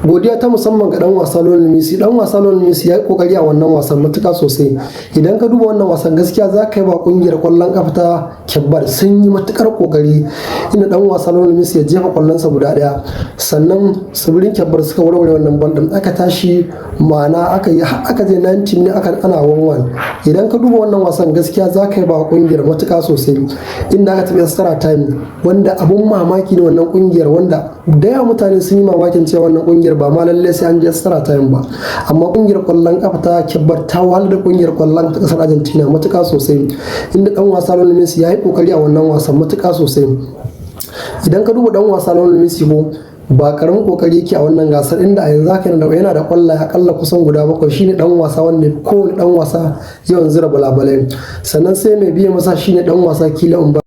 Godiya ta musamman ga dan wasa Lionel Messi. Dan wasa Lionel Messi ya yi kokari a wannan wasan matuƙa sosai. Idan ka duba wannan wasan gaskiya za ka yi ba kungiyar kwallon kafa ta Kebbar sun yi matukar kokari inda dan wasa Lionel Messi ya jefa kwallonsa guda daya. Sannan tsibirin Kebbar suka warware wannan ball din aka tashi ma'ana aka je 90 ne ana 1-1. Idan ka duba wannan wasan gaskiya za ka yi ba kungiyar matuƙa sosai inda aka tafi extra time wanda abun mamaki ne wannan kungiyar wanda da yawa mutane sun yi mamakin cewa wannan kungiyar ba ma lalle sai an je extra time ba, amma kungiyar kwallon kafa ta Kebbar ta wahalar da kungiyar kwallon ta kasar Argentina matuƙa sosai inda dan wasa Lionel Messi ya yi kokari a wannan wasan matuƙa sosai. Idan ka duba dan wasa Lionel Messi ko ba karamin kokari yake a wannan gasar inda a yanzu haka yana da kwallaye akalla kusan guda 7. Shine dan wasa wanda kowane dan wasa yawan zira balabalai. Sannan sai mai biye masa shine dan wasa Kylian Mbappe.